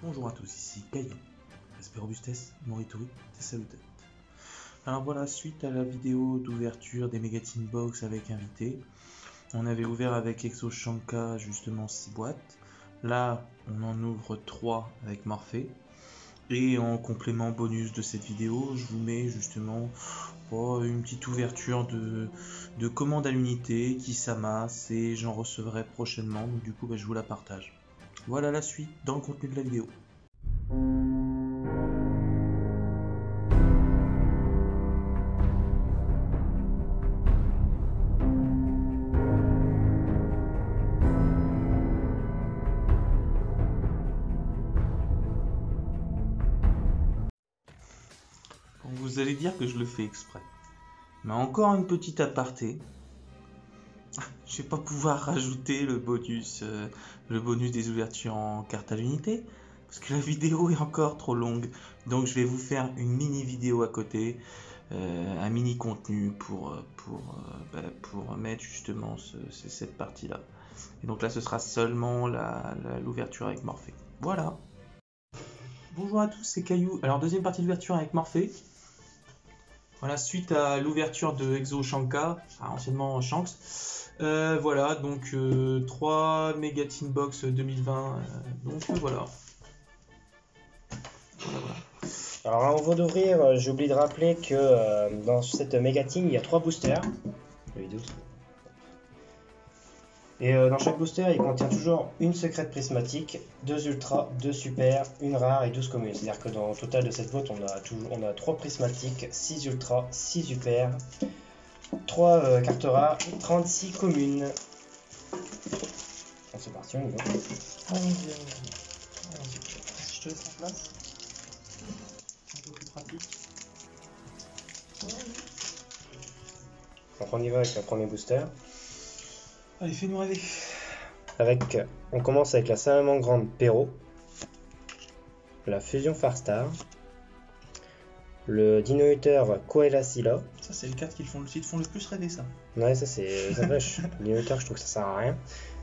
Bonjour à tous, ici Caillon, respect robustesse, Morituri, salutate. Alors voilà, suite à la vidéo d'ouverture des Megatin Box avec invité, on avait ouvert avec Exoshanka justement 6 boîtes. Là, on en ouvre 3 avec Morphée. Et en complément bonus de cette vidéo, je vous mets justement une petite ouverture de commandes à l'unité qui s'amasse et j'en recevrai prochainement. Donc du coup, je vous la partage. Voilà la suite dans le contenu de la vidéo. Vous allez dire que je le fais exprès. Mais encore une petite aparté. Je vais pas pouvoir rajouter le bonus des ouvertures en carte à l'unité. Parce que la vidéo est encore trop longue. Donc je vais vous faire une mini vidéo à côté. Un mini contenu pour mettre justement cette partie là. Et donc là ce sera seulement l'ouverture avec Morphée. Voilà. Bonjour à tous, c'est Caillou. Alors deuxième partie d'ouverture avec Morphée. Voilà, suite à l'ouverture de Exoshanka, anciennement Shanks. Voilà, donc 3 Megatin Box 2020. Voilà. Alors avant d'ouvrir, j'ai oublié de rappeler que dans cette Megatin, il y a 3 boosters. Et dans chaque booster, il contient toujours une secrète prismatique, 2 ultras, 2 super, une rare et 12 communes. C'est-à-dire que dans le total de cette boîte, on a 3 prismatiques, 6 ultras, 6 super, 3 cartes rares et 36 communes. Bon, c'est parti, on y va. Je te laisse en place. C'est un peu plus pratique. Donc on y va avec le premier booster. Allez, fais-nous rêver. On commence avec la Salamandre Perro, la Fusion Farstar, le Dino-Hutter Koalasila. Ça, c'est les cartes qui te font le plus rêver, ça. Ouais, ça c'est vache. Dino-Hutter, je trouve que ça sert à rien.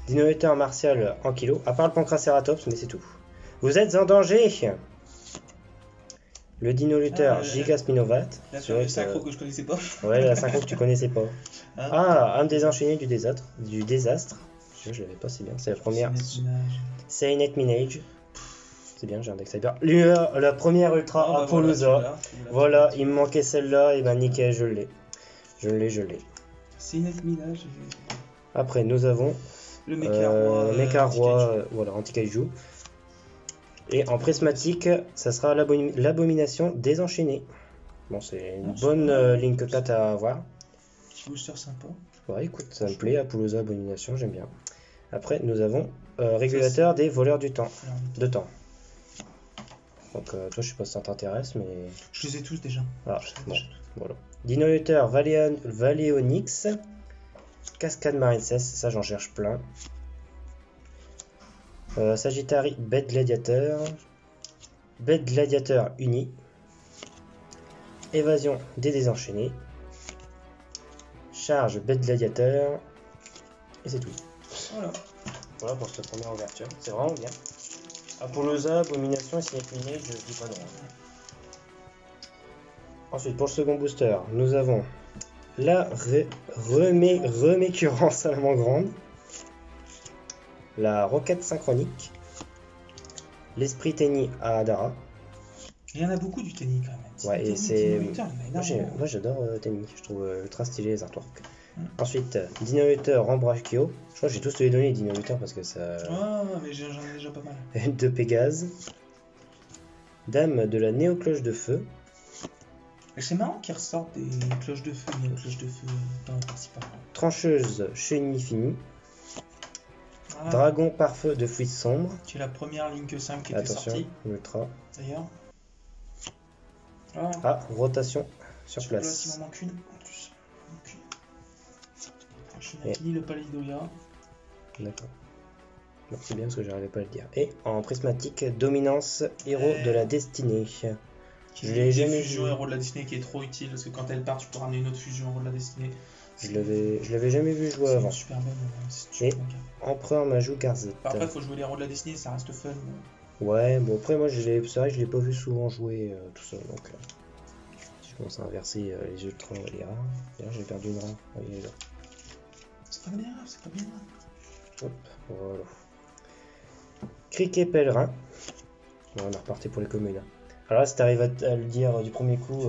Dino-Hutter Martial en kilo, à part le Pancraceratops, mais c'est tout. Vous êtes en danger! Le Dino-Hutter Giga Spinovat. La synchro que je connaissais pas. Ouais, la synchro que tu connaissais pas. Âme désenchaînée du désastre. Je l'avais pas si bien, c'est la première. Seinet Minage. C'est bien, j'ai un deck cyber. La première ultra Apollousa. Voilà, il me manquait celle-là, et ben nickel, je l'ai. Je l'ai. Seinet Minage. Après, nous avons le Mecha Roi, voilà, anti-kaiju. Et en prismatique, ça sera l'abomination désenchaînée. Bon, c'est une bonne Link 4 à avoir. Petit booster sympa. Ouais, écoute, ça me plaît, Apollousa, abomination, j'aime bien. Après, nous avons régulateur des voleurs du temps. De temps. Donc, toi, je sais pas si ça t'intéresse, mais. Je les ai tous déjà. Ah, bon, voilà. Dino-Hutter Valéonix. Cascade Marincess, ça j'en cherche plein. Sagittari Bête Gladiateur. Bête Gladiateur uni. Évasion des désenchaînés. Charge Bête Gladiateur. Et c'est tout. Voilà pour cette première ouverture. C'est vraiment bien. Apollousa, Abomination et Seinet Minage, je dis pas non. Ensuite, pour le second booster, nous avons la Remécurrence Salamandre, la Roquette Synchronique, l'Esprit Tenny à Adara. Il y en a beaucoup du Tenny quand même. Ouais, et c'est. Moi j'adore Tenny, je trouve ultra stylé les artworks. Ensuite, Dino-Hutter Rambrachio. Je crois que j'ai tous les donné Dino-Hutter parce que ça. Ah, mais j'en ai déjà pas mal. De Pégase. Dame de la Néocloche de Feu. C'est marrant qu'ils ressortent des cloches de feu, dans la partie par là. Trancheuse Chenille Finie. Dragon pare-feu de Fluide Sombre. C'est la première Link 5 qui était sortie. Ultra. D'ailleurs. Rotation sur place. Là, s'il m'en manque une en plus. Je fini le Palidoya. D'accord. C'est bien parce que j'arrivais pas à le dire. Et en prismatique, dominance héros de la destinée. Je l'ai jamais fusion héros de la destinée qui est trop utile parce que quand elle part, tu peux ramener une autre fusion héros de la destinée. Je l'avais jamais vu jouer avant. Super bonne. Et Empereur Majou Garzette. Après, faut jouer les héros de la destinée, ça reste fun. Ouais, bon après moi c'est vrai que je l'ai pas vu souvent jouer tout seul, donc si je commence à inverser les ultras et les rares. D'ailleurs j'ai perdu une rare. Ah, il est là. C'est pas bien grave, c'est pas bien grave. Hop, voilà. Criquet pèlerin. Bon, on est reparti pour les communes. Alors là, si t'arrives à le dire du premier coup,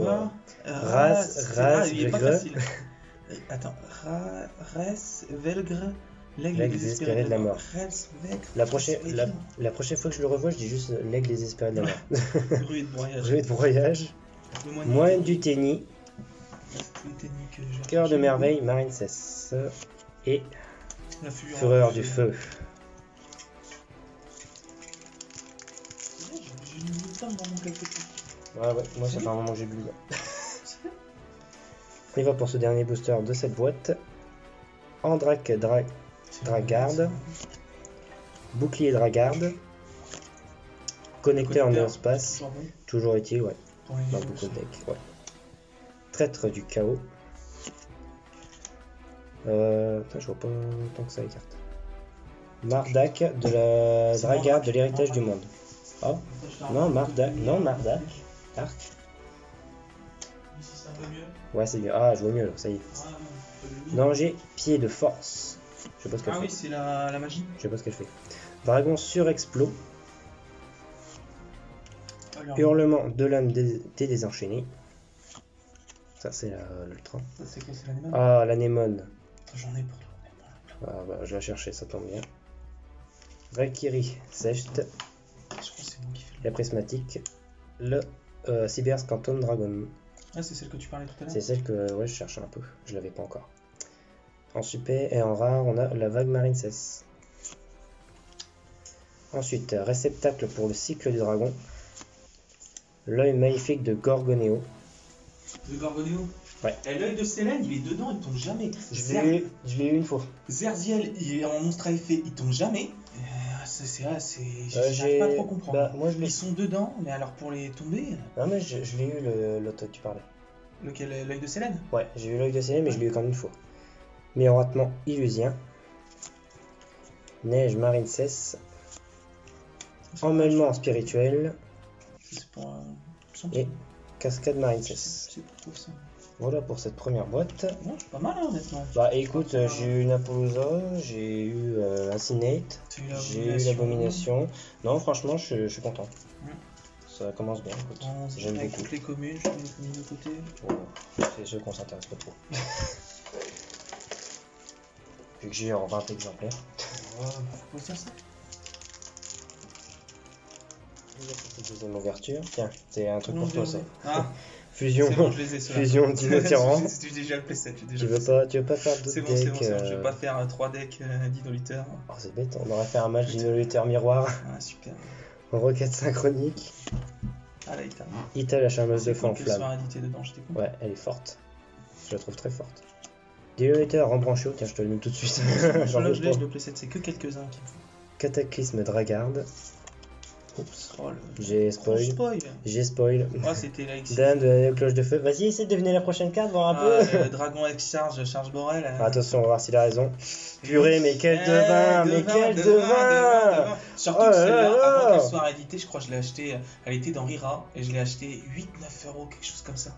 Ras, il est pas facile. Attends, Res, Velgre, l'aigle désespéré de la mort. La prochaine fois que je le revois, je dis juste l'aigle désespéré de la mort. Ruée de broyage. Ruée de broyage. Moine du Tenny. Cœur de merveille, Marine Cesse. Et la Fureur du feu. J'ai une tonne dans mon quelque chose. Ouais, moi ça fait un moment que j'ai bu. On y va pour ce dernier booster de cette boîte. Andrak Dragarde. Bouclier Dragarde. Connecteur Néospace. Toujours utile, ouais. Dans beaucoup de decks, ouais. Traître du chaos. Je vois pas tant que ça les cartes. Mardak de la Dragarde de l'héritage du monde. Oh, non, Mardak. Non, Mardak. Arc. Ouais, c'est mieux. Ah, je vois mieux là, ça y est. Danger, pied de force. Je sais pas ce qu'elle fait. Ah oui, c'est la magie. Je sais pas ce qu'elle fait. Dragon surexplos. Hurlement de l'âme des désenchaînés. Ça, c'est l'ultra. Ça, c'est quoi, c'est l'anémone? Ah, l'anémone. J'en ai pour toi. Ah, bah, je vais la chercher, ça tombe bien. Valkyrie, Secht. Je crois que c'est moi qui fais La prismatique. Le Cyber Quantum Dragon. Ah, c'est celle que tu parlais tout à l'heure. C'est celle que ouais, je cherche un peu. Je l'avais pas encore. En super et en rare, on a la vague Marine Cesse. Ensuite, réceptacle pour le cycle du dragon. L'œil magnifique de Gorgoneo. De Gorgoneo? Ouais. Et l'œil de Sélène, il est dedans, il tombe jamais. Je l'ai eu une fois. Zerziel, il est en monstre à effet, il tombe jamais. J'arrive pas trop à comprendre. Bah, moi, ils sont dedans, mais alors pour les tomber. Non, mais je l'ai eu l'autre que tu parlais. Lequel? L'œil de Sélène? Ouais, j'ai eu l'œil de Sélène, mais je l'ai eu qu'en une fois. Miroitement illusien. Neige Marine Cesse. Emmêlement spirituel. C'est pour et cascade Marine Cesse. C'est pour ça. Voilà pour cette première boîte. Bon, c'est pas mal hein, honnêtement. Bah écoute, j'ai eu Napollusa, j'ai eu Incinate, j'ai eu l'Abomination. Non, franchement, je suis content. Ça commence bien, écoute. J'aime beaucoup. Toutes les communes, je mets les communes de côté. Voilà. C'est ceux qu'on s'intéresse pas trop. Vu que j'ai en 20 exemplaires. Ouais, faut pas dire ça. Deuxième ouverture. Tiens, c'est un truc pour toi ça. Ah. Fusion, bon, fusion Dino-Tyran. J'ai déjà le playset. Tu veux pas faire d'autres decks? C'est bon, je vais pas faire 3 decks Dino-Luther. Oh, c'est bête, on aurait fait un match Dino-Luther miroir. Ah, super. Roquette synchronique. Ah, là, Ita. Ita, la charmeuse de feu en flamme. Dedans, ouais, elle est forte. Je la trouve très forte. Dino-Luther rembranché, tiens, je te le mets tout de suite. Je le playset, c'est que quelques-uns qui me font. Cataclysme Dragarde. Oups. Oh, j'ai spoil. J'ai spoil. Oh, c'était la Dame de la cloche de feu. Vas-y, essaie de deviner la prochaine carte, voir un peu. Dragon X charge Borel. Attention, on va voir s'il a raison. Purée, mais quel devin, mais quel devin. Surtout que celle-là, avant qu'elle soit rééditée, je crois que je l'ai acheté. Elle était dans Rira et je l'ai acheté 8-9 €, quelque chose comme ça.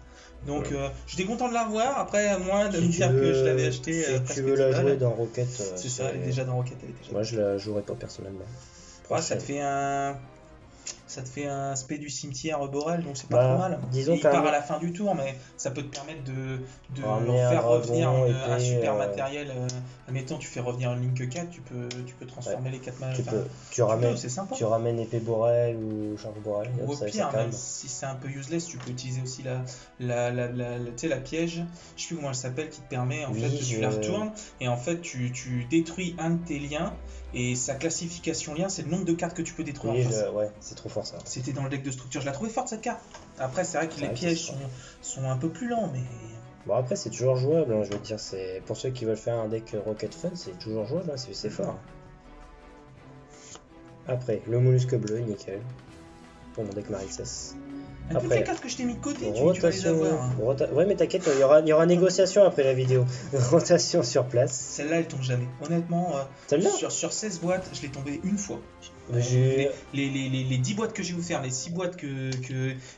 Donc j'étais content de la revoir. Après, à moins de me dire que je l'avais acheté. Si tu veux la jouer dans Rocket, c'est ça, elle est déjà dans Rocket. Moi, je la jouerai pas personnellement. Ça te fait un spé du cimetière Borel, donc c'est pas trop mal. Disons il part à la fin du tour, mais ça peut te permettre de faire revenir un super matériel. Admettons, tu fais revenir un Link 4, tu peux transformer les 4 mages. C'est sympa. Tu ramènes épée Borel ou charge Borel. Ou au pire, même si c'est un peu useless, tu peux utiliser aussi la piège, je sais plus comment elle s'appelle, qui te permet, en fait, tu la retournes, et en fait, tu détruis un de tes liens. Et sa classification lien, c'est le nombre de cartes que tu peux détruire. Ouais, c'est trop fort ça. C'était dans le deck de structure. Je la trouvais forte cette carte. Après, c'est vrai que les pièges sont un peu plus lents, mais. Bon, après, c'est toujours jouable. Hein, je veux dire, c'est pour ceux qui veulent faire un deck Rocket Fun, c'est toujours jouable. Hein, c'est fort. Après, le mollusque bleu, nickel. pour mon deck Maritzes. Toutes les cartes que je t'ai mis de côté, tu vas les avoir. Ouais, mais t'inquiète, il y aura négociation après la vidéo. Rotation sur place. Celle-là, elle tombe jamais. Honnêtement, sur 16 boîtes, je l'ai tombée une fois. Les 10 boîtes que j'ai ouvertes, les 6 boîtes que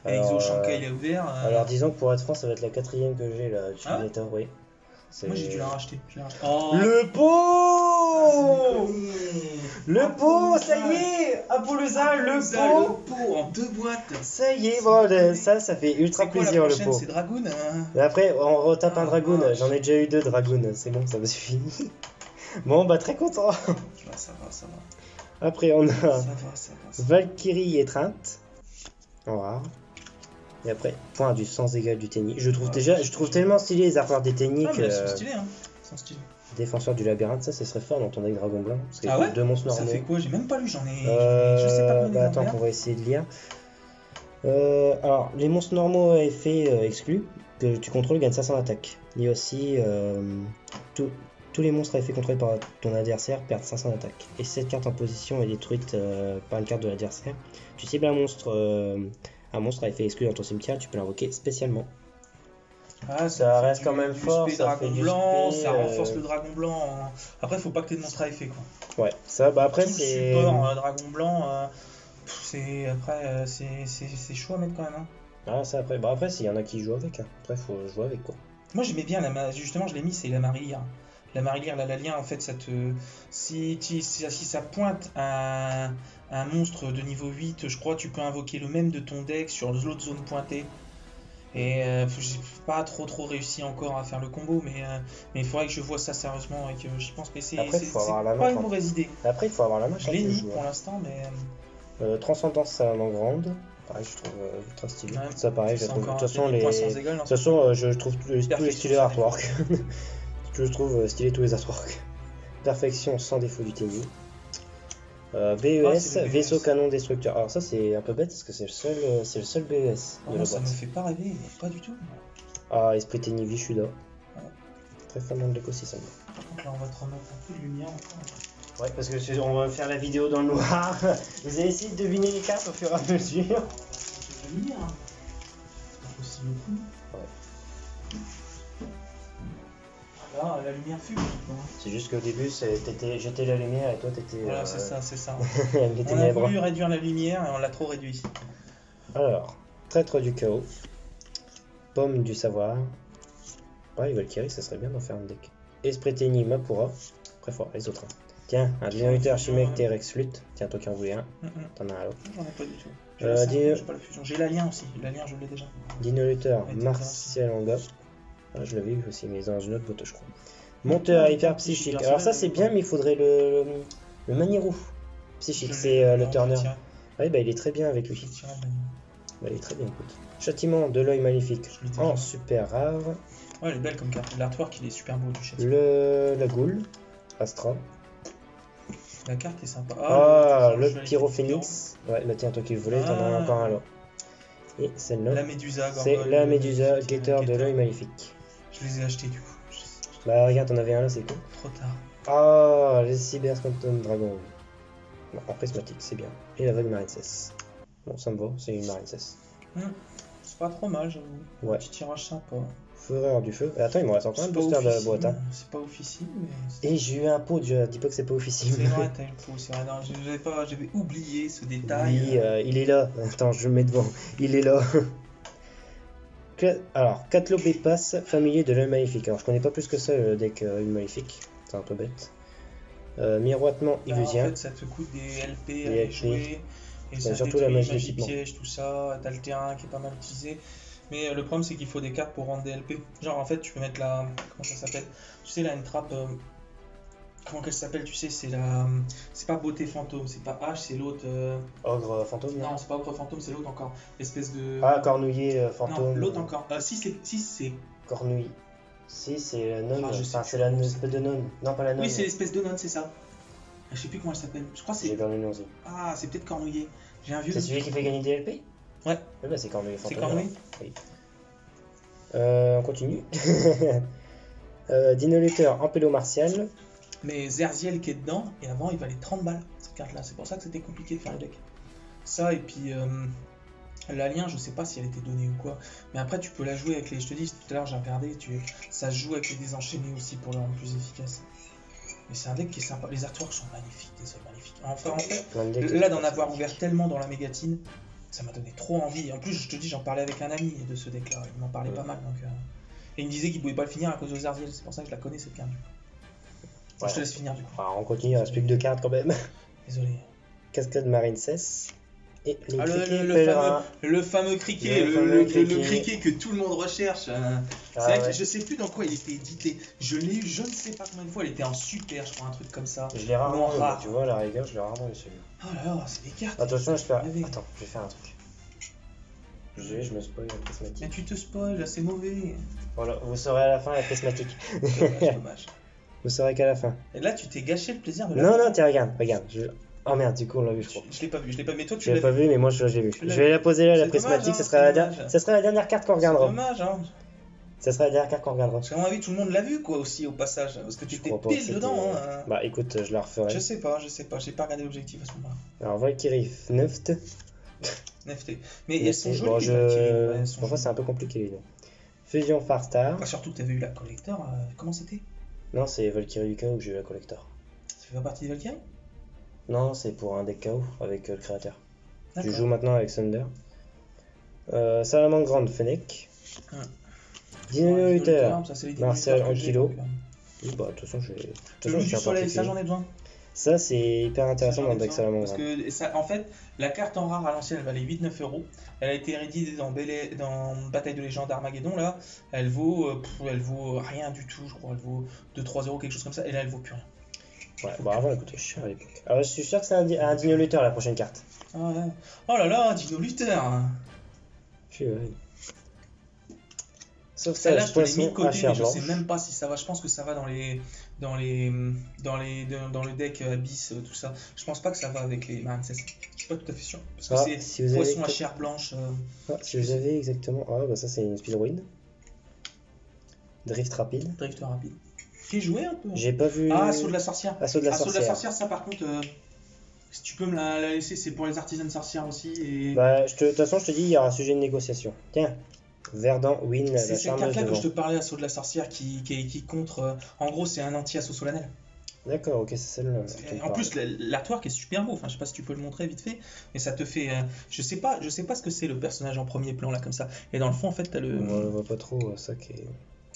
Exo Shankai a ouvert. Alors disons que pour être franc, ça va être la 4ème que j'ai là. Oui. Moi j'ai dû la racheter. Le pot. Le pot, ça y est, Apollousa, le pot en 2 boîtes. Ça y est, bon, ça fait ultra plaisir le pot. C'est Dragoon. Mais après, on retape un Dragoon. J'en ai déjà eu 2 Dragoon, c'est bon, ça me suffit. Bon, bah très content. Ça va. Après, on a ça va. Valkyrie étreinte en rare. Et après, point du sens égal du tennis. Je trouve tellement stylé les artworks des tennis que. Ils sont stylés, hein. Défenseur du labyrinthe, ça serait fort dans ton deck Dragon Blanc. Parce qu'il y a 2 monstres normaux. Ça fait quoi? J'ai même pas lu, j'en ai. Je sais pas combien. Attends, on va essayer de lire. Alors, les monstres normaux à effet exclus que tu contrôles gagnent 500 d'attaque. Et aussi, tous les monstres à effet contrôlés par ton adversaire perdent 500 d'attaque. Et si cette carte en position est détruite par une carte de l'adversaire, tu cibles un monstre à effet exclu dans ton cimetière, tu peux l'invoquer spécialement. Ça reste quand même fort, ça fait du blanc, ça renforce le dragon blanc. Après, faut pas que t'aies de monstre à effet, quoi. Ouais, ça, bah après c'est. Le support dragon blanc, c'est chaud à mettre quand même. Hein. Ah, ça après, s'il y en a qui jouent avec, hein. Après, faut jouer avec, quoi. Moi, j'aimais bien justement, je l'ai mis, c'est la Marilière. La Marilière, la lien, en fait, ça te. Si ça pointe un monstre de niveau 8, je crois, tu peux invoquer le même de ton deck sur l'autre zone pointée. Et j'ai pas trop réussi encore à faire le combo, mais il faudrait que je vois ça sérieusement et que j'y pense. Mais c'est pas une mauvaise idée. Après, il faut avoir la main. Je l'ai mis pour l'instant, mais. Transcendance Salamandre. Pareil, je trouve ultra stylé. Ouais, ça, pareil, je trouve. De toute façon, je trouve tous les stylés artwork. Je trouve stylé tous les artworks. Perfection sans défaut du tennis. BES, vaisseau canon destructeur. Alors ça c'est un peu bête parce que c'est le seul BES de la boîte. Ça me fait pas rêver, pas du tout. Ah, esprit tennis Vishuda. Ouais. Très fan de l'écosystème. Par contre là on va te remettre un peu de lumière encore. Ouais, parce que on va faire la vidéo dans le noir. Vous allez essayer de deviner les cartes au fur et à mesure. C'est la lumière, hein. C'est pas possible au coup. Ouais. Là, la lumière fume. C'est juste qu'au début, j'étais la lumière et toi t'étais. Voilà, c'est ça. Les on a voulu réduire la lumière et on l'a trop réduit. Alors, traître du chaos, pomme du savoir. Ouais, Valkyrie, ça serait bien d'en faire un deck. Esprit Tennis, Mapura. Très fort, les autres. Hein. Tiens, un Dinohuter Archimèque T-Rex Lutte. Tiens, toi qui en voulais un. T'en as un autre. J'en ai pas du tout. J'ai pas la fusion. J'ai l'alien aussi. L'alien, je l'ai déjà. Dinohuter Martial Anga. Ah, je l'avais eu aussi, mais dans une autre boîte, je crois. Monteur hyper psychique. Alors ça c'est bien, mais il faudrait le Manirou psychique. C'est le Turner. Oui, bah il est très bien avec lui. Bah, il est très bien, écoute. Châtiment de l'œil maléfique en super rare. Ouais, elle est belle comme carte. L'artwork il est super beau du châtiment. La Goule Astra. La carte est sympa. Le Pyrophénix. Ouais, bah tiens, toi qui le voulais, t'en as encore un là. Et celle-là. La Médusa. C'est la Médusa, guetteur de l'œil maléfique. Je les ai achetés du coup. Bah regarde, t'en avais un là, c'est cool. Trop tard. Ah, les Cyber Quantum Dragon. Bon, en prismatique, c'est bien. Et la vague Maritzes. Bon, ça me va, c'est une Maritzes. C'est pas trop mal, j'avoue. Ouais. Petit tirage sympa. Fureur du feu. Attends, il me reste encore un booster de la boîte. Hein. C'est pas officiel, mais. Et j'ai eu un pot, je dis pas que c'est pas officiel. C'est vrai, t'as eu le pot, c'est vrai. Non, j'avais oublié ce détail. Oui, il est là. Attends, je le mets devant. Il est là. Alors, Catlobépas, familier de l'œil maléfique. Alors, je connais pas plus que ça le deck œil maléfique. C'est un peu bête. Miroitement illusien. En fait, ça te coûte des LP à jouer. Et ça surtout la magie piège, tout ça. T'as le terrain qui est pas mal utilisé. Mais le problème, c'est qu'il faut des cartes pour rendre des LP. Genre, en fait, tu peux mettre la. Comment ça s'appelle? Tu sais, là, une trappe. Comment qu'elle s'appelle? Tu sais, c'est la. C'est pas beauté fantôme, c'est pas H, c'est l'autre. Ogre fantôme? Non, c'est pas ogre fantôme, c'est l'autre encore. Espèce de. Ah, cornouiller fantôme. Non, l'autre encore. Si, c'est. Cornouille. Si, c'est la nonne. Enfin, c'est la espèce de nonne. Non, pas la nonne. Oui, c'est l'espèce de nonne, c'est ça. Je sais plus comment elle s'appelle. Je crois que c'est. J'ai perdu le nom aussi. Ah, c'est peut-être cornouiller. J'ai un vieux. C'est celui qui fait gagner des LP? Ouais. Eh ben, c'est cornouiller fantôme. C'est cornouiller? Oui. On continue. Dinohuter Ampélo Martial. Mais Zerziel qui est dedans, et avant il valait 30 balles cette carte là, c'est pour ça que c'était compliqué de faire le deck. Ça, et puis l'alien, je sais pas si elle était donnée ou quoi. Mais après, tu peux la jouer avec les. Je te dis, tout à l'heure, j'ai regardé, ça se joue avec les désenchaînés aussi pour le rendre plus efficace. Mais c'est un deck qui est sympa. Les artworks sont magnifiques, magnifiques. Enfin, en fait, là, d'en avoir ouvert tellement dans la mégatine, ça m'a donné trop envie. Et en plus, je te dis, j'en parlais avec un ami de ce deck-là. Il m'en parlait pas mal. Donc, et il me disait qu'il pouvait pas le finir à cause de Zardiel. C'est pour ça que je la connais, cette carte. Ouais. Je te laisse finir du coup. Alors, on continue, il reste plus que 2 cartes quand même. Désolé. Cascade Marine cesse. Et les le fameux criquet, le criquet que tout le monde recherche. C'est vrai que je sais plus dans quoi il était édité. Je l'ai eu, je ne sais pas combien de fois. Il était en super, je crois, un truc comme ça. Je l'ai rarement eu, tu vois, à la rigueur, je l'ai rarement eu celui-là. Oh là là, c'est des cartes. Attention, Attends, je vais faire un truc. Je me spoil la prismatique. Mais tu te spoil, là, c'est mauvais. Voilà, vous saurez à la fin la prismatique. Dommage. Vous saurez qu'à la fin. Et là, tu t'es gâché le plaisir de Non, tiens, regarde. Oh merde, du coup on l'a vu, je crois. Je l'ai pas vu, mais toi tu l'as vu. Je l'ai pas vu, mais moi je l'ai vu. Je vais la poser là, la prismatique, dommage, ça sera la dernière carte qu'on regardera. C'est dommage, hein. Ça sera la dernière carte qu'on regardera. Parce qu'à mon avis, tout le monde l'a vu, quoi, aussi, au passage. Parce que tu t'es pile dedans, hein. Bah écoute, je la referai. Je sais pas, j'ai pas regardé l'objectif à ce moment-là. Alors, Valkyrie, Neft. Mais elles sont jolies, les Valkyries. Parfois c'est un peu compliqué les noms. Fusion Farstar. Bah, surtout que t'avais eu la collector, comment c'était? Non, c'est Valkyrie du chaos que j'ai eu la collector. Ça fait pas partie des Valkyries? Non, c'est pour un deck chaos avec le créateur. Tu joues maintenant avec Thunder. Salamandre Grande Fennec. Dino Luther. Martial Ankylo. Bah, de toute façon, le loup du soleil, ça j'en ai besoin. Ça, c'est hyper intéressant dans le deck Salamandre. Parce que, ça, en fait, la carte en rare à l'ancienne, elle valait 8-9 €. Elle a été rééditée dans Bataille de légende Armageddon, là. Elle vaut rien du tout, je crois. Elle vaut 2-3 €, quelque chose comme ça. Et là, elle vaut plus rien. Ouais, bah avant elle coûtait cher à l'époque. Alors je suis sûr que c'est un Dino Luther la prochaine carte. Ah ouais. Oh là là, Dino Luther. Sauf ça, là je l'ai mis de côté, mais je sais même pas si ça va. Je pense que ça va dans le deck Abyss, tout ça. Je pense pas que ça va avec les Marines. Je suis pas tout à fait sûr. Parce que c'est poisson à chair blanche. Si vous avez exactement. Ah bah ça c'est une speed ruine. Drift rapide. Qui est joué un peu. J'ai pas vu. Ah, Assaut de la sorcière. Assaut de la sorcière, ça par contre, si tu peux me la laisser, c'est pour les artisans sorcières aussi. Et... Bah, de toute façon, je te dis, il y aura un sujet de négociation. Tiens, Verdant, Win, la charmeuse. C'est cette carte-là que je te parlais, Assaut de la sorcière, qui contre. En gros, c'est un anti-assaut solennel. D'accord, ok, c'est celle-là. En plus, l'artwork est super beau. Enfin, je sais pas si tu peux le montrer vite fait, mais ça te fait. Je sais pas ce que c'est le personnage en premier plan là comme ça. Et dans le fond, en fait, t'as le. On le voit pas trop, ça qui est.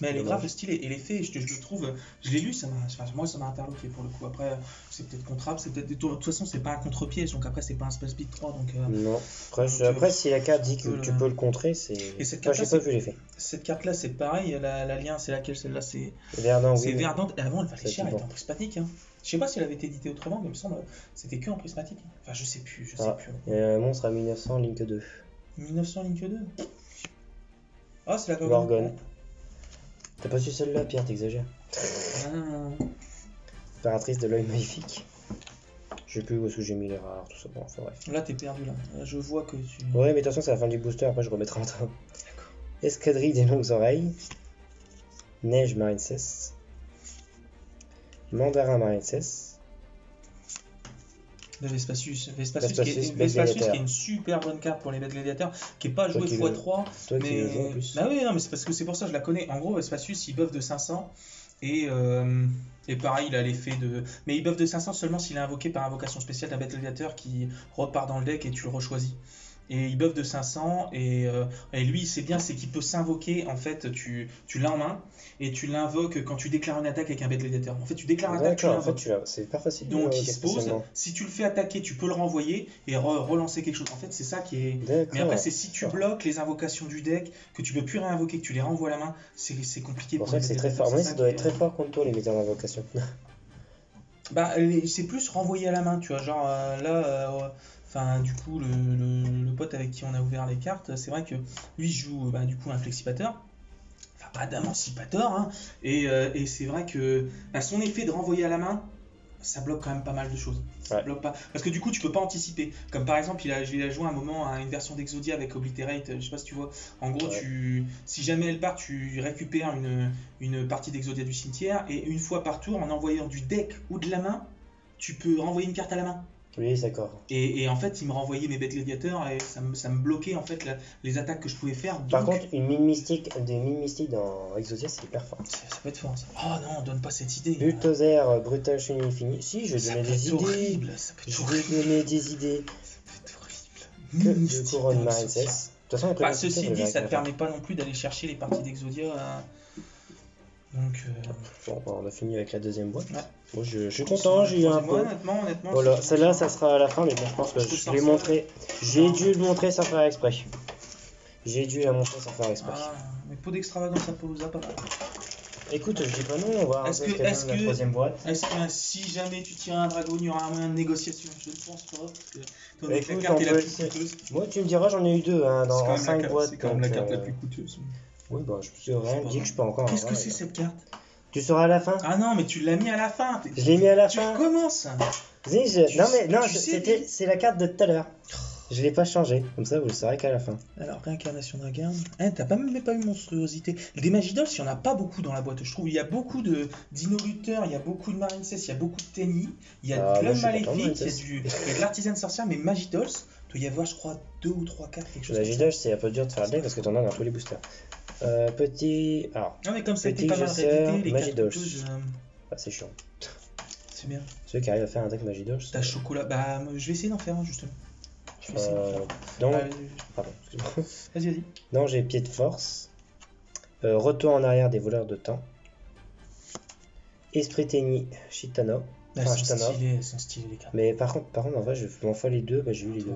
Mais elle est grave stylée et l'effet, je le trouve, je l'ai lu, moi ça m'a interloqué pour le coup. Après, c'est peut-être contrable, de toute façon, c'est pas un contre-piège, donc après, c'est pas un Space Beat 3. Donc, non, après si la carte dit que tu peux le contrer, c'est. Et cette carte-là, j'ai pas vu l'effet. Cette carte-là, c'est pareil, l'alien, c'est laquelle celle-là? C'est Verdant. C'est Verdante, et avant, elle valait cher, elle était en prismatique. Hein. Je sais pas si elle avait été éditée autrement, mais il me semble c'était que en prismatique. Enfin, je sais plus. Il y a un monstre à 1900, Link 2. 1900, Link 2 Ah, c'est la Gorgon. T'as pas su celle-là, Pierre, t'exagères. Impératrice de l'œil maléfique. Je sais plus où est-ce que j'ai mis les rares, tout ça. Bon, enfin bref. Là, t'es perdu, là. Je vois que tu. Ouais, mais de toute façon, c'est la fin du booster, après je remettrai en train. D'accord. Escadrille des longues oreilles. Neige Marine cesse. Mandarin Marine cesse. De Vespasius qui est une super bonne carte pour les bêtes gladiateurs, qui est pas jouée x3. Toi mais... qui le joues en plus. Bah oui, non, mais c'est parce que c'est pour ça que je la connais. En gros, Vespasius il buff de 500 et pareil, il a l'effet de. Mais il buff de 500 seulement s'il est invoqué par invocation spéciale d'un bête gladiateur qui repart dans le deck et tu le rechoisis. Et il buff de 500 et lui c'est bien, c'est qu'il peut s'invoquer, en fait tu l'as en main et tu l'invoques quand tu déclares une attaque avec un bête gladiateur. En fait tu déclares une attaque, tu l'invoques. C'est pas facile. Donc il se pose, si tu le fais attaquer tu peux le renvoyer et relancer quelque chose. En fait c'est ça qui est... Mais après c'est si tu bloques les invocations du deck, que tu peux plus réinvoquer, que tu les renvoies à la main, c'est compliqué. Pour ça que c'est très fort. Mais ça doit être très fort contre toi les metteurs d'invocation. Bah c'est plus renvoyer à la main, tu vois, genre là... Enfin, du coup, le pote avec qui on a ouvert les cartes, c'est vrai que lui joue du coup un flexipateur, enfin pas d'émancipateur, hein, et c'est vrai que son effet de renvoyer à la main, ça bloque quand même pas mal de choses. Ça bloque pas. Parce que du coup, tu peux pas anticiper. Comme par exemple, il a joué un moment à une version d'Exodia avec Obliterate, je sais pas si tu vois. En gros, si jamais elle part, tu récupères une partie d'Exodia du cimetière, et une fois par tour, en envoyant du deck ou de la main, tu peux renvoyer une carte à la main. Oui, d'accord. Et en fait, il me renvoyait mes bêtes gladiateurs et ça me bloquait en fait les attaques que je pouvais faire. Par Donc, contre, des mines mystiques dans Exodia, c'est hyper fort. ça peut être fort ça. Oh non, donne pas cette idée. Bulldozer, Brutal Chenille Infinie. Si, je vais donner des idées. Horrible, ça peut être Je horrible. vais donner des idées. Ça peut être Que horrible. de couronne Marine 16. De toute façon, Bah, ceci dit, ça te permet pas non plus d'aller chercher les parties d'Exodia. Donc, bon, on a fini avec la deuxième boîte. Ouais. Moi, je suis content, j'ai eu un peu. Honnêtement. Voilà, celle-là, ça sera à la fin, mais bon, je pense que je l'ai montré. J'ai dû le montrer sans faire exprès. J'ai dû la montrer sans faire exprès. Ah, mais pot d'extravagance à Pelusa, pas mal. Écoute, je dis pas non, on va voir un peu ce qu'elle donne la troisième boîte. Est-ce que si jamais tu tires un dragon, il y aura un moyen de négociation? Je ne pense pas, parce que ton Écoute, la carte est la plus coûteuse. Moi, tu me diras, j'en ai eu deux hein, dans 5 boîtes. C'est quand même la carte la plus coûteuse. Oui, bah, je me suis rien dit que je peux encore. Qu'est-ce que c'est cette carte? Tu sauras à la fin. Ah non, mais tu l'as mis à la fin. Je l'ai mis à la fin. Tu recommences. Non, c'est la carte de tout à l'heure. Je l'ai pas changé, comme ça vous le saurez qu'à la fin. Alors, réincarnation d'un garde. T'as même pas eu monstruosité. Des Magidols, il y en a pas beaucoup dans la boîte, je trouve. Il y a beaucoup de Dino Lutteurs, il y a beaucoup de Marine 16, il y a beaucoup de Tenny, il y a de Club Maléfique, il y a de l'Artisan Sorcière, mais Magidols, il doit y avoir, je crois, 2 ou 3 cartes, quelque chose comme ça. Magidols, c'est un peu dur de faire le deck parce que t'en as dans tous les boosters. Petit. Alors. Non, mais comme ça a été petit pas mal réédité, les Magidols. cartes Ah, c'est chiant. C'est bien. Ceux qui arrivent à faire un deck Magidols. T'as chocolat. Bah, je vais essayer d'en faire un, justement. Donc, pardon, excuse-moi. Vas-y. Non, j'ai pied de force. Retour en arrière des voleurs de temps. Esprit Tenny, Chitano. Elles sont stylées les cartes. Mais par contre, en vrai, je m'en fais les deux, bah j'ai eu les deux.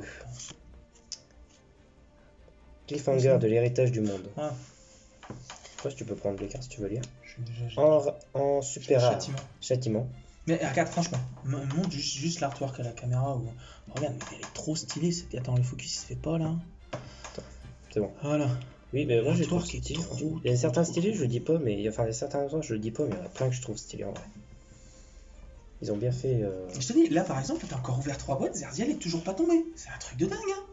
Cliffhanger de l'héritage du monde. Ah. Je sais pas si tu peux prendre les cartes si tu veux lire. En super rare. Châtiment. Mais regarde, franchement, montre juste l'artwork à la caméra. Regarde, mais elle est trop stylée. Attends, le focus il se fait pas là. C'est bon. Voilà. Oui, mais moi j'ai trouvé qui était trop. Il y a certains stylés, je le dis pas, mais enfin, il y a certains endroits, je le dis pas, mais il y en a plein que je trouve stylés en vrai. Ils ont bien fait. Je te dis, là par exemple, t'as encore ouvert 3 boîtes, Zerziel est toujours pas tombé. C'est un truc de dingue, hein.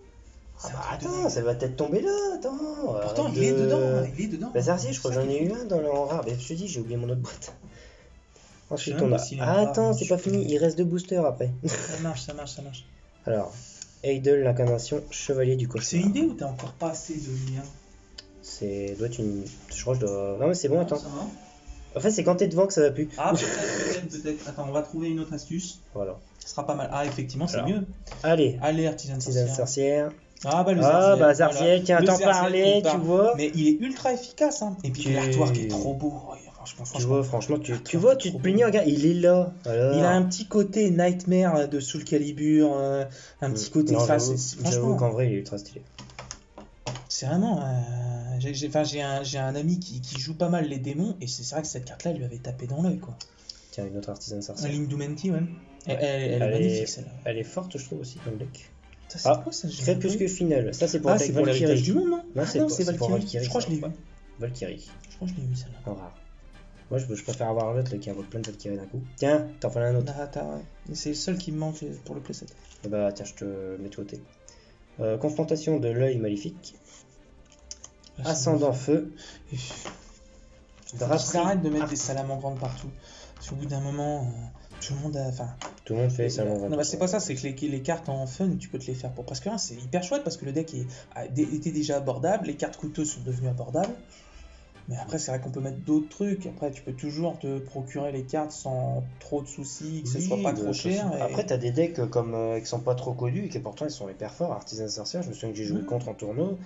Ah bah attends, ça va peut-être tomber là, attends. Pourtant, il est dedans. Bah, Zerziel, je crois que j'en ai eu un dans le en rare, mais je te dis, j'ai oublié mon autre boîte. Ensuite, on a. Ah, attends, c'est pas fini, il reste 2 boosters après. Ça marche. Alors, Eidel, l'incarnation, chevalier du cauchemar. C'est une idée ou t'as encore pas assez de liens? C'est. Doit être une. Je crois que je dois. Non, mais c'est bon, attends. Ça va. En fait, c'est quand t'es devant que ça va plus. Ah, peut-être. Attends, on va trouver une autre astuce. Voilà. Ce sera pas mal. Ah, effectivement, c'est mieux. Allez, Artisan Sorcière. Ah, bah le Zerziel. Bah, Zerziel, tiens, t'en parlais, tu vois. Mais il est ultra efficace, hein. Et puis l'artwork est trop beau. Tu vois, franchement, tu te plaignais, regarde, il est là. Alors... Il a un petit côté Nightmare de Soul Calibur, un petit côté. J'avoue qu'en vrai, il est ultra stylé. C'est vraiment. J'ai un ami qui joue pas mal les démons, et c'est vrai que cette carte-là, elle lui avait tapé dans l'œil, quoi. Tiens, une autre Artisan Sorcière. L'Indumenti, ouais. Elle est magnifique, celle-là. Elle est forte, je trouve, aussi, dans le deck. Ça, c'est quoi ça? Crépuscule final. Ça, c'est pour l'héritage du monde, non? Non, c'est Valkyrie. Je crois que je l'ai vu. Valkyrie. Je crois que je l'ai vu, celle-là. En rare. Moi, je préfère avoir l'autre qui invoque plein de Valkyries d'un coup. Tiens, t'en fais un autre. C'est le seul qui me manque pour le playset. Bah, tiens, je te mets de côté. Confrontation de l'œil maléfique. Ascendant feu. Arrête de mettre des salamandres partout. Parce qu'au bout d'un moment, tout le monde a. Tout le monde fait salamandre. Non, bah c'est pas ça, c'est que les cartes en fun, tu peux te les faire pour presque rien. C'est hyper chouette parce que le deck était déjà abordable, les cartes coûteuses sont devenues abordables. Mais après, c'est vrai qu'on peut mettre d'autres trucs. Après, tu peux toujours te procurer les cartes sans trop de soucis, que ce soit pas trop cher. Après, t'as des decks qui sont pas trop connus et qui pourtant ils sont hyper forts. Artisan Sorcière, je me souviens que j'ai joué contre en tournoi.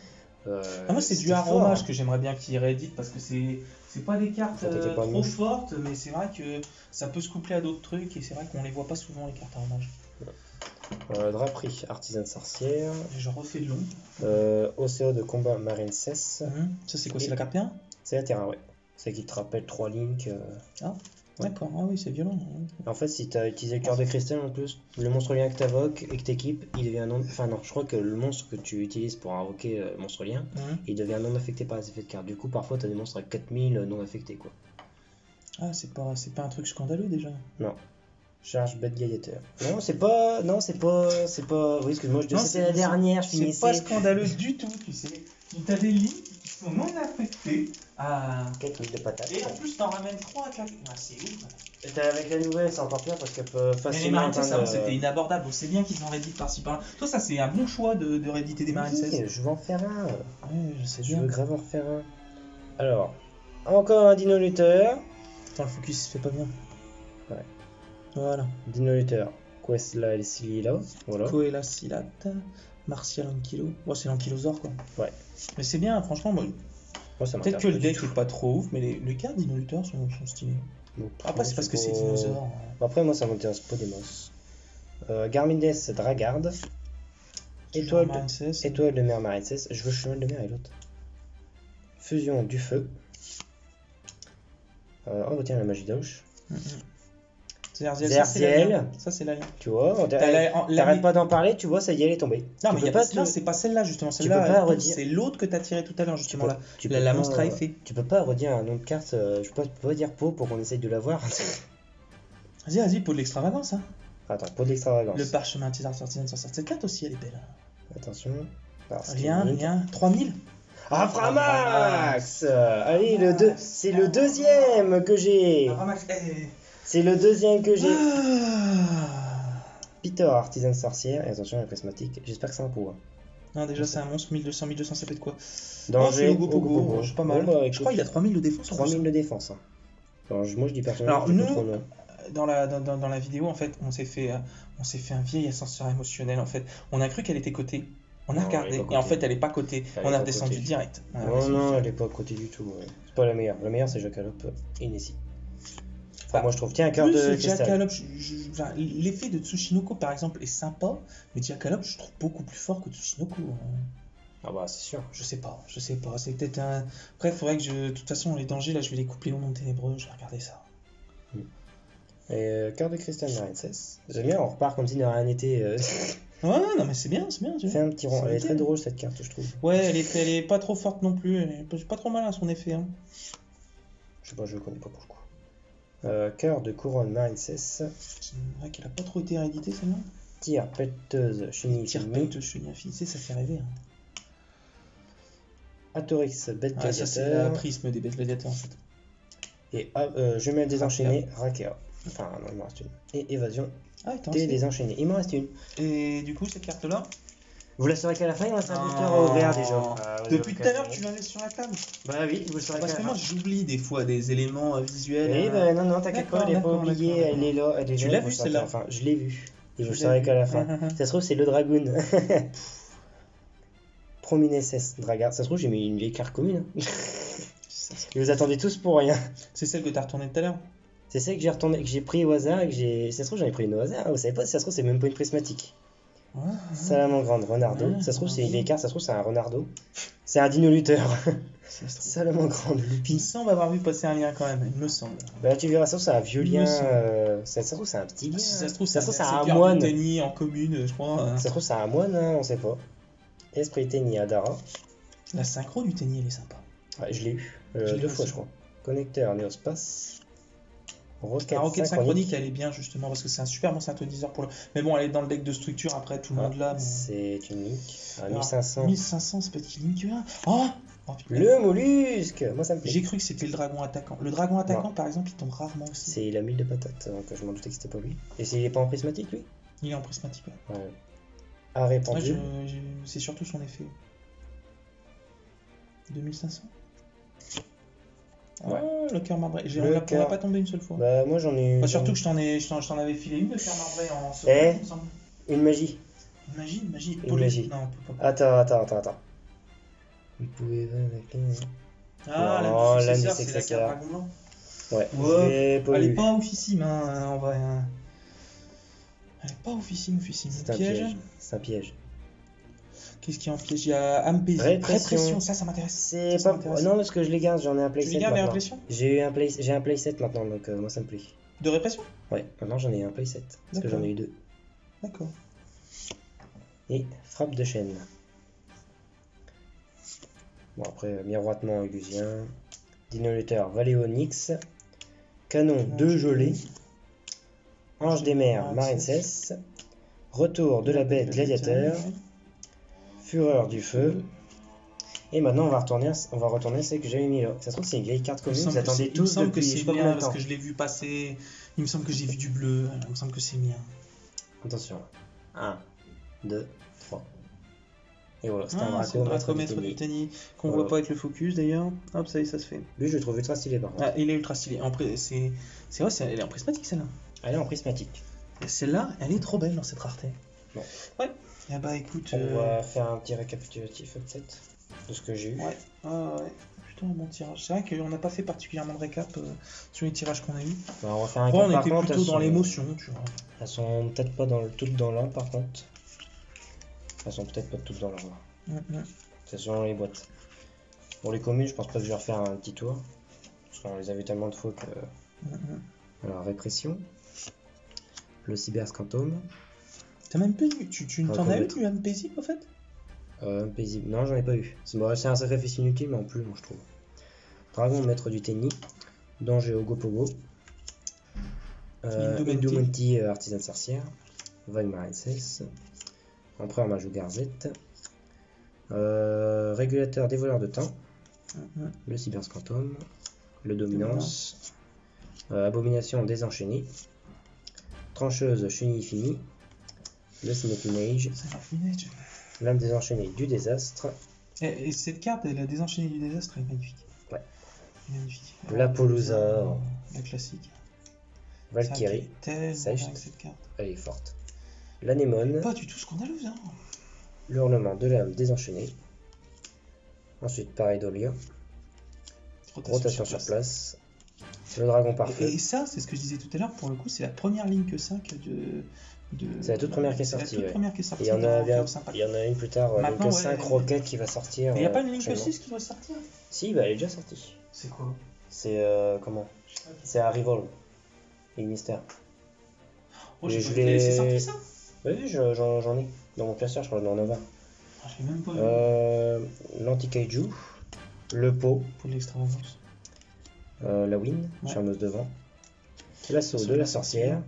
Moi, c'est du aromage que j'aimerais bien qu'ils rééditent parce que c'est pas des cartes trop fortes, mais c'est vrai que ça peut se coupler à d'autres trucs et c'est vrai qu'on les voit pas souvent, les cartes aromage. Draperie, Artisan Sorcière. Je refais de long. Océan de combat Marine 16. Ça, c'est quoi? C'est la carte P1? C'est la terrain, ouais. C'est qui te rappelle 3 Link. Ah, d'accord. Ah oui, c'est violent. En fait, si tu as utilisé le cœur de cristal en plus, le monstre lien que tu invoques et que tu équipes, il devient non. Enfin, non, je crois que le monstre que tu utilises pour invoquer monstre lien, il devient non affecté par les effets de carte. Du coup, parfois, tu as des monstres à 4000 non affectés, quoi. Ah, c'est pas un truc scandaleux déjà. Non. Charge bête gladiateur. Non, c'est pas. Oui, excuse-moi, c'était la dernière, je finissais. C'est pas scandaleux du tout, tu sais. T'as des lignes qui sont non affectés à... 4000 de patates. Et en plus, t'en ramènes 3 à 4. Ah, c'est ouf. Et avec la nouvelle, c'est encore pire parce qu'elle peut Mais les facilement Marines, ça, atteindre... c'était inabordable. C'est bien qu'ils en rééditent par-ci par-là. Toi, ça, c'est un bon choix de rééditer des Marines 16. Oui, je vais en faire un. Ouais, je sais Je bien. veux grave en refaire un. Alors, encore un Dino Luther. Attends, le focus se fait pas bien. Ouais. Voilà. Dino Luther. Questla et Silila. Voilà. Koela Silat, Martial Ankylo. Bon, c'est l'Ankylosaure, quoi. Ouais. Mais c'est bien, franchement. Moi, Moi, ça peut-être m'intéresse que le pas du deck tout. est pas trop ouf, mais les cartes Dino Luther sont stylées. Donc, Après, c'est parce que c'est pas- dinosaure. Après, moi, ça m'intéresse pas des masses. Garmindes Dragard. Étoile Marine 16. de mer Marine 16. Je veux cheval de mer et l'autre. Fusion du feu. Oh, bah, tiens, la magie d'Auch. Zerziel. Zerziel. Ça, c'est la ligne. Tu vois, la- t'arrêtes pas d'en parler, tu vois, ça y est, elle est tombée. Non, Tu mais peux y a pas pas, non, c'est pas celle-là, justement. peux Celle-là, pas redire. c'est l'autre que t'as tiré tout à l'heure, justement. Là. Tu La peux monstre pas- à effet. Tu peux pas redire un nom de carte, je peux pas dire peau pour qu'on essaye de l'avoir. Vas-y, peau de l'extravagance. Hein. Attends, peau d'extravagance. Le parchemin de César Sortisan sur cette carte aussi, elle est belle. Attention. Rien. 3000. Ah, Framax. Allez, c'est le deuxième que j'ai. C'est le deuxième que j'ai. Peter, artisan sorcière. Et attention, la prismatique. J'espère que c'est un pot. Hein. Non, déjà, c'est un monstre. 1200, ça fait de quoi? Danger. Logo Pogo, c'est pas mal. Bon, bah, Je crois qu'il a 3000 de défense. 3000 de défense. Hein. Alors, moi, je dis personnellement. Alors, je dis nous, pas trop non. dans la vidéo, en fait, on s'est fait un vieil ascenseur émotionnel. En fait, on a cru qu'elle était cotée. On a Non, regardé elle est pas et en cotée. fait, elle est pas cotée. Elle On est a pas redescendu cotée. direct. On a Non, redescendu non, direct. elle est pas à côté du tout. Ouais. C'est pas la meilleure. La meilleure, c'est Jackalope et Nessie. Enfin, Bah, moi, je trouve. Tiens, un cœur de Plus cristal. Jackalope, enfin, l'effet de Tsushinoko par exemple est sympa, mais Jackalope je trouve beaucoup plus fort que Tsushinoko. Ah bah, c'est sûr. Je sais pas. C'est peut-être un. Après, il faudrait que je. De toute façon, les dangers là, je vais les couper les noms ténébreux. Je vais regarder ça. Et cœur de cristal Marine 16. J'aime bien, on repart comme si de rien n'était. Ouais, non, mais c'est bien, tu Fais vois. un petit rond. C'est Elle est nickel. très drôle cette carte, je trouve. Ouais, elle est pas trop forte non plus. Elle est pas trop malin son effet. Hein. Je sais pas, je le connais pas pour le coup. Cœur de couronne Marine 16. C'est vrai qu'elle a pas trop été rééditée celle-là. Tir péteuse chenille Tire finie. de chenille affinité, ça fait rêver. Hein. Atorix bête Ah, ça c'est la gladiateur. prisme des bêtes gladiateurs en fait. Et jumelle désenchaînée Rakea. Enfin, non, il m'en reste une. Et évasion Ah, attends. T désenchaînée. Il m'en reste une. Et du coup, cette carte-là. Vous la saurez qu'à la fin, il me reste un booster à Oh. ouvrir déjà. Depuis tout à l'heure, tu la laisses sur la table. Bah oui, vous le saurez qu'à Parce la que fin. moi, j'oublie des fois des éléments visuels. Oui, bah non, t'inquiète pas, elle est pas D'accord, oubliée, d'accord. elle est là. Elle est Tu là, l'as vous vue, le saurez celle-là qu'à la fin. Je l'ai vue. Et vous le l'as saurez vue. qu'à la fin. Ça se trouve, c'est le Dragoon. Prominescence Dragard. Ça se trouve, j'ai mis une vieille carte commune. Hein. Et vous attendez tous pour rien. C'est celle que t'as retournée tout à l'heure. C'est celle que j'ai retourné, que j'ai pris au hasard et que j'ai. Ça se trouve, j'en ai pris une au hasard. Vous savez pas, si ça se trouve, c'est même pas une prismatique. Ouais. Salamandre Renardo. Ouais, Ça se trouve, c'est une ouais. vieille carte. Ça se trouve, c'est un Renardo. C'est un Dino Luther. Ça se trouve. Salamandre Il me Lupin. semble avoir vu passer un lien quand même, il me semble. Bah, tu verras, ça se trouve, c'est un vieux Il me lien. semble. Ça se trouve, c'est un petit lien. Si ça se trouve, c'est c'est un Pierre moine. de Tény en commune, je crois. Ça se trouve, c'est un moine, hein, on sait pas. Esprit Téni Adara. La synchro du Tény, elle est sympa. Ouais, je l'ai eu. Je l'ai 2 fois, aussi. je crois. Connecteur Néospace. Rocket, La roquette synchronique. synchronique, elle est bien justement parce que c'est un super bon synthétiseur pour le. Mais bon, elle est dans le deck de structure après tout le monde là. Mais... C'est une link. À Alors, 1500. 1500, c'est peut-être qu'il link 1. Oh putain. Le mollusque. Moi, ça me plaît. J'ai cru que c'était le dragon attaquant. Le dragon attaquant, par exemple, il tombe rarement aussi. C'est la mille de patates, donc je m'en doutais que c'était pas lui. Et s'il est pas en prismatique, lui? Il est en prismatique. Ouais. Ouais. Arrêt Moi, pendu. c'est surtout son effet. 2500. Ouais. Oh, le cœur marbré. Le On n'a cœur. pas tombé une seule fois. Bah, moi, j'en ai eu. Bah, surtout que je t'en avais filé une de cœur marbré en Eh. secret, il me semble. Une magie. Une magie. Une magie. Non, on peut pas. Attends. Vous pouvez avec les. Ah, Oh, la l'âme du successeur, c'est la successeur. carte dragon blanc. Ouais, Ouais, je l'ai pas Elle est eu. pas oufissime, hein, en vrai. Hein. Elle est pas oufissime. C'est un piège. C'est un piège. Qu'est-ce qu'il y a en piège? Il y a Ampésie. Répression. Ça m'intéresse. C'est Ça pas. m'intéresse. Non, parce que je les garde, j'en ai un Tu playset les gardes et maintenant. répression? J'ai un playset maintenant, donc moi ça me plaît. De répression? Ouais, maintenant j'en ai un playset. Parce que D'accord. j'en ai eu 2. D'accord. Et frappe de chaîne. Bon, après, miroitement illusien. Dinolator Valéonix. Canon de gelée. Ange des mers Marine 16. Retour de la bête gladiateur. Fureur du feu. Et maintenant, on va retourner celle que j'avais mis là. Ça se trouve, c'est une vieille carte commune. Vous attendez Il me tous semble que depuis je c'est sais pas bien combien de parce temps. que je l'ai vu passer. Il me semble que j'ai vu du bleu. Il me semble que c'est bien. Attention. 1, 2, 3. Et voilà, c'est Ah, un c'est le Draco Draco maître maître du du tennis. Tennis qu'on Voilà. voit pas avec le focus d'ailleurs. Hop, ça y est, ça se fait. Lui, je le trouve ultra stylé par contre. Ah, il est ultra stylé. C'est vrai, elle est en prismatique celle-là. Elle est en prismatique. Et celle-là, elle est trop belle dans cette rareté. Bon. Ouais. Et bah écoute. On va faire un petit récapitulatif peut-être de ce que j'ai eu. Ouais. Ouais. Putain, bon tirage. C'est vrai qu'on n'a pas fait particulièrement de récap sur les tirages qu'on a eu. Bah, on va faire un Bon, on par était contre, plutôt dans l'émotion, tu vois. Elles sont peut-être pas toutes dans l'un par contre. Elles sont peut-être pas toutes dans l'un. C'est selon les boîtes. Pour les communes, je pense pas que je vais refaire un petit tour. Parce qu'on les a vu tellement de fois que. Alors, répression. Le cyberscantome. T'as même pas eu. Tu t'en as eu du âme paisible en fait? Paisible. Non, j'en ai pas eu. C'est un sacrifice inutile, mais en plus, moi je trouve. Dragon maître du tennis. Danger au Gopogo. Indumonti artisan sorcière. Wagmar SS. Empereur Majou Garzette. Régulateur des voleurs de temps. Le cyberscantome. Le dominance. Abomination désenchaînée. Trancheuse chenille finie. Le Cinéfinage. L'âme désenchaînée du désastre. Et cette carte, la désenchaînée du désastre, est magnifique. Ouais. Magnifique. L'Apollousaure. La classique. Valkyrie. Cette carte. Elle est forte. L'anémone. Pas du tout scandaleuse, hein. L'hurlement de l'âme désenchaînée. Ensuite, Pareidolia. Rotation sur place. Le dragon parfait. Et ça, c'est ce que je disais tout à l'heure, pour le coup, c'est la première ligne que 5 c'est la toute première qui est sortie. Il y en a une plus tard, Link 5 Rocket qui va sortir. Il n'y a pas une Link 6 qui doit sortir? Si, bah elle est déjà sortie. C'est quoi? C'est comment? C'est un Revolve. Et Mystère. Oh, c'est sorti ça? Oui, j'en ai. Dans mon classeur, je crois que j'en ai 20. Ah, je l'ai même pas vu. L'Anti-Kaiju. Le pot. Pour l'extravagance. La Win, charmeuse de vent. L'assaut de la sorcière.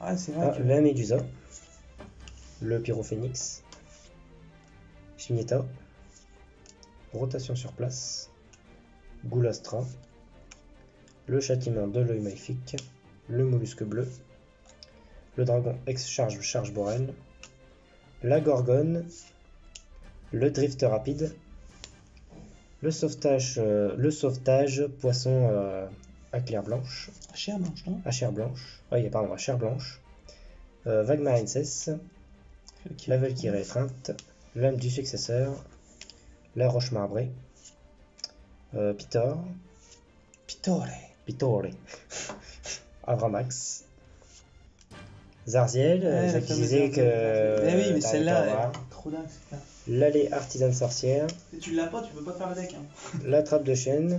Ah, c'est vrai. La Médusa. Le Pyrophénix. Chimietta. Rotation sur place. Goulastra. Le châtiment de l'œil maléfique. Le mollusque bleu. Le dragon charge Borel. La Gorgone. Le drift rapide. Le sauvetage poisson à clair blanche. À chair blanche, non? À chair blanche. Oui, pardon, à chair blanche. Wagmar Incess. La Valkyrie étreinte. L'âme du successeur. La roche marbrée. Pitore. Avramax. Zarziel, qui disait que. Eh oui, mais celle-là, trop dingue. L'allée artisane sorcière. Si tu l'as pas, tu peux pas faire le deck. Hein. La trappe de chêne.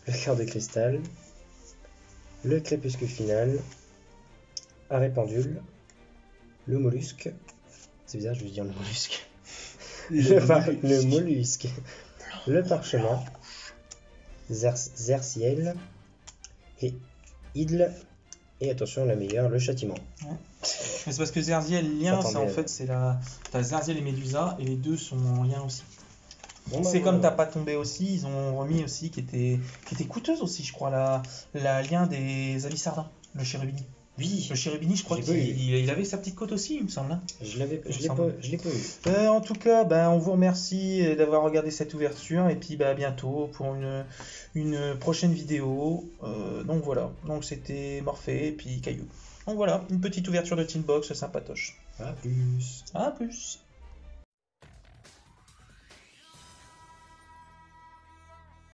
Le cœur de cristal. Le crépuscule final. Arrêt pendule. Le mollusque. C'est bizarre, je vais dire le mollusque. Le mollusque. Le parchemin. Zerciel. Et Idle. Et attention, la meilleure, le châtiment. Ouais. Mais c'est parce que Zerziel, lien, ça en fait, c'est la. T'as Zerziel et Médusa, et les deux sont en lien aussi. Bon, c'est comme t'as pas tombé aussi, ils ont remis aussi, qui était coûteuse aussi, je crois, la lien des Abyssardins, le Chérubini. Oui. Le Chérubini, je crois qu'il avait sa petite côte aussi, il me semble. Hein. Je l'ai pas eu. En tout cas, on vous remercie d'avoir regardé cette ouverture, et puis à bientôt pour une prochaine vidéo. Donc voilà, donc c'était Morphée et puis Caillou. Donc voilà, une petite ouverture de Tinbox sympatoche. À plus. À plus.